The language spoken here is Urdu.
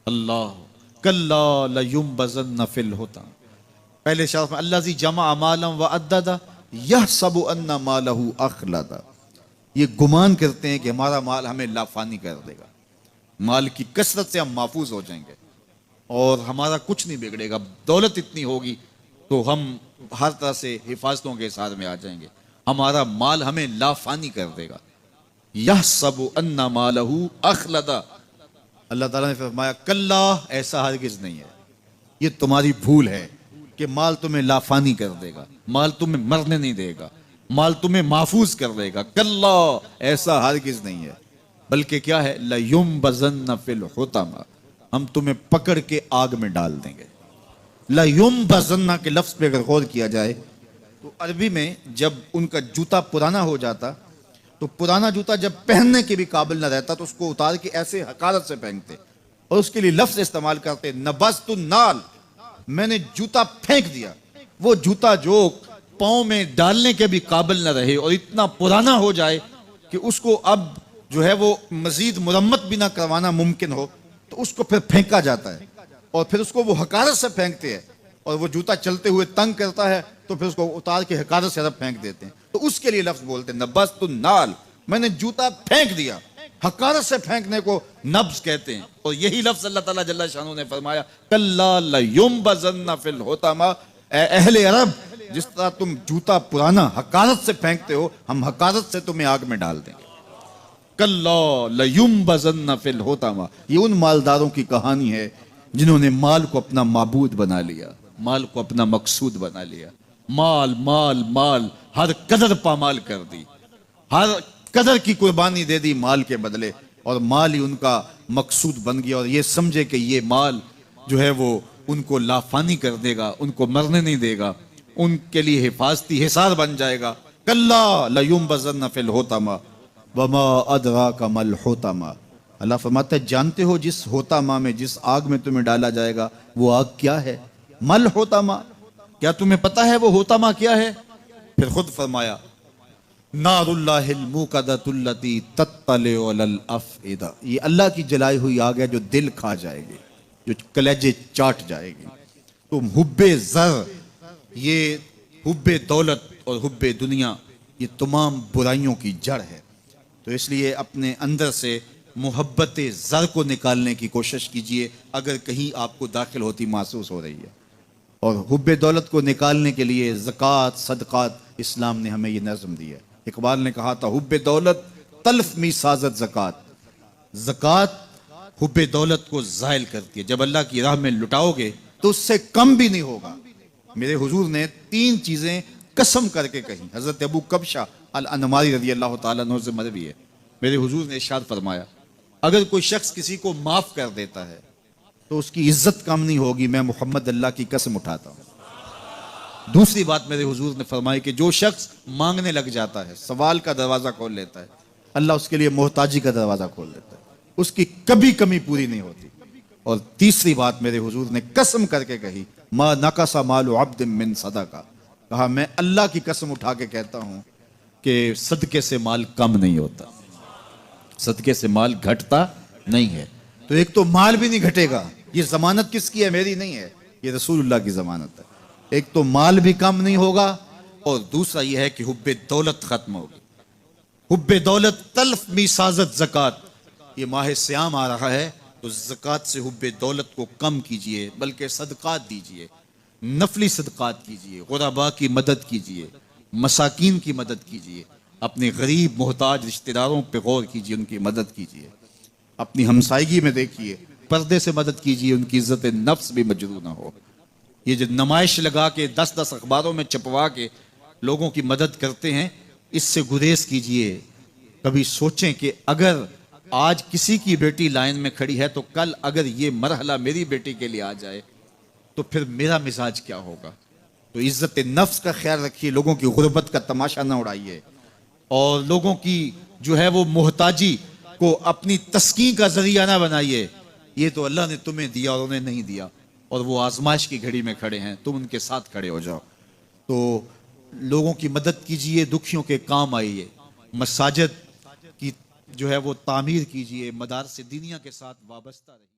اللہ کلا لینبذن فی الحطام. پہلے شرف میں الذی جمع مالا وعددا یحسب ان مالہ اخلدا. یہ گمان کرتے ہیں کہ ہمارا مال ہمیں لافانی کر دے گا، مال کی کثرت سے ہم محفوظ ہو جائیں گے اور ہمارا کچھ نہیں بگڑے گا، دولت اتنی ہوگی تو ہم ہر طرح سے حفاظتوں کے ساتھ میں آ جائیں گے، ہمارا مال ہمیں لافانی کر دے گا. یحسب ان مالہ اخلدا. اللہ تعالیٰ نے فرمایا کلا، ایسا ہرگز نہیں ہے، یہ تمہاری بھول ہے کہ مال تمہیں لافانی کر دے گا، مال تمہیں مرنے نہیں دے گا، مال تمہیں محفوظ کر دے گا. کلا، ایسا ہرگز نہیں ہے، بلکہ کیا ہے لَيُنبَذَنَّ فِي الْحُطَمَةِ، ہم تمہیں پکڑ کے آگ میں ڈال دیں گے. لَيُنبَذَنَّ کے لفظ پہ اگر غور کیا جائے تو عربی میں جب ان کا جوتا پرانا ہو جاتا تو پرانا جوتا جب پہننے کے بھی قابل نہ رہتا تو اس کو اتار کے ایسے حقارت سے پھینکتے اور اس کے لیے لفظ استعمال کرتے نبذت النال، میں نے جوتا پھینک دیا. وہ جوتا جو پاؤں میں ڈالنے کے بھی قابل نہ رہے اور اتنا پرانا ہو جائے کہ اس کو اب جو ہے وہ مزید مرمت بھی نہ کروانا ممکن ہو تو اس کو پھر پھینکا جاتا ہے اور پھر اس کو وہ حقارت سے پھینکتے ہیں اور وہ جوتا چلتے ہوئے تنگ کرتا ہے تو پھر اس کو اتار کے حقارت سے پھینک دیتے ہیں. تو اس کے لیے لفظ بولتے ہیں نبذت النال، میں نے جوتا پھینک دیا. حقارت سے پھینکنے کو نبض کہتے ہیں اور یہی لفظ اللہ تعالیٰ جل شانہ نے فرمایا کلا لینبذن فی الحطمہ. اے اہل عرب، جس طرح تم جوتا پرانا حقارت سے پھینکتے ہو، ہم حقارت سے تمہیں آگ میں ڈال دیں گے. کلا لینبذن فی الحطمہ. یہ ان مالداروں کی کہانی ہے جنہوں نے مال کو اپنا معبود بنا لیا، مال کو اپنا مقصود بنا لیا. مال مال مال، ہر قدر پامال کر دی، ہر قدر کی قربانی دے دی مال کے بدلے، اور مال ہی ان کا مقصود بن گیا اور یہ سمجھے کہ یہ مال جو ہے وہ ان کو لافانی کر دے گا، ان کو مرنے نہیں دے گا، ان کے لیے حفاظتی حصار بن جائے گا. کلا لینبذن فی الحطمہ وما ادراک ما الحطمہ. اللہ فرماتا ہے جانتے ہو جس حطمہ میں، جس آگ میں تمہیں ڈالا جائے گا وہ آگ کیا ہے؟ ما الحطمہ، کیا تمہیں پتا ہے وہ حطمہ کیا ہے؟ پھر خود فرمایا نار اللہ الموقدۃ التی تطلع علی الافئدہ. یہ اللہ کی جلائی ہوئی آگ ہے جو دل کھا جائے گی، جو کلیجے چاٹ جائے گی. تو حب زر، یہ حب دولت اور حب دنیا، یہ تمام برائیوں کی جڑ ہے. تو اس لیے اپنے اندر سے محبت زر کو نکالنے کی کوشش کیجئے اگر کہیں آپ کو داخل ہوتی محسوس ہو رہی ہے. اور حب دولت کو نکالنے کے لیے زکوٰۃ، صدقات، اسلام نے ہمیں یہ نظم دی ہے. اقبال نے کہا تھا حب دولت تلف می سازت زکوٰۃ. زکوٰۃ حب دولت کو زائل کرتی ہے، جب اللہ کی راہ میں لٹاؤ گے تو اس سے کم بھی نہیں ہوگا. میرے حضور نے 3 چیزیں قسم کر کے کہیں. حضرت ابو کبشہ الانماری رضی اللہ تعالیٰ عنہ سے مروی ہے، میرے حضور نے ارشاد فرمایا اگر کوئی شخص کسی کو معاف کر دیتا ہے تو اس کی عزت کم نہیں ہوگی، میں محمد اللہ کی قسم اٹھاتا ہوں. دوسری بات میرے حضور نے فرمائی کہ جو شخص مانگنے لگ جاتا ہے، سوال کا دروازہ کھول لیتا ہے، اللہ اس کے لیے محتاجی کا دروازہ کھول دیتا ہے، اس کی کبھی کمی پوری نہیں ہوتی. اور تیسری بات میرے حضور نے قسم کر کے کہی ما نقص مال عبد من صدقہ. کہا میں اللہ کی قسم اٹھا کے کہتا ہوں کہ صدقے سے مال کم نہیں ہوتا، صدقے سے مال گھٹتا نہیں ہے. تو ایک تو مال بھی نہیں گھٹے گا، یہ ضمانت کس کی ہے؟ میری نہیں ہے، یہ رسول اللہ کی ضمانت ہے. ایک تو مال بھی کم نہیں ہوگا اور دوسرا یہ ہے کہ حب دولت ختم ہوگی. حب دولت تلف می سازت زکوٰۃ. یہ ماہ سیام آ رہا ہے تو زکوٰۃ سے حب دولت کو کم کیجئے، بلکہ صدقات دیجئے، نفلی صدقات کیجئے، غرباء کی مدد کیجئے، مساکین کی مدد کیجئے، اپنے غریب محتاج رشتہ داروں پہ غور کیجئے، ان کی مدد کیجئے. اپنی ہمسائیگی میں دیکھیے، پردے سے مدد کیجئے، ان کی عزت نفس بھی مجروح نہ ہو. یہ جو نمائش لگا کے 10 اخباروں میں چھپوا کے لوگوں کی مدد کرتے ہیں، اس سے گریز کیجئے. کبھی سوچیں کہ اگر آج کسی کی بیٹی لائن میں کھڑی ہے تو کل اگر یہ مرحلہ میری بیٹی کے لیے آ جائے تو پھر میرا مزاج کیا ہوگا. تو عزت نفس کا خیال رکھیے، لوگوں کی غربت کا تماشا نہ اڑائیے اور لوگوں کی جو ہے وہ محتاجی کو اپنی تسکین کا ذریعہ نہ بنائیے. یہ تو اللہ نے تمہیں دیا اور انہیں نہیں دیا، اور وہ آزمائش کی گھڑی میں کھڑے ہیں، تم ان کے ساتھ کھڑے ہو جاؤ. تو لوگوں کی مدد کیجئے، دکھیوں کے کام آئیے، مساجد کی جو ہے وہ تعمیر کیجئے، مدارس دینیہ کے ساتھ وابستہ رہیے.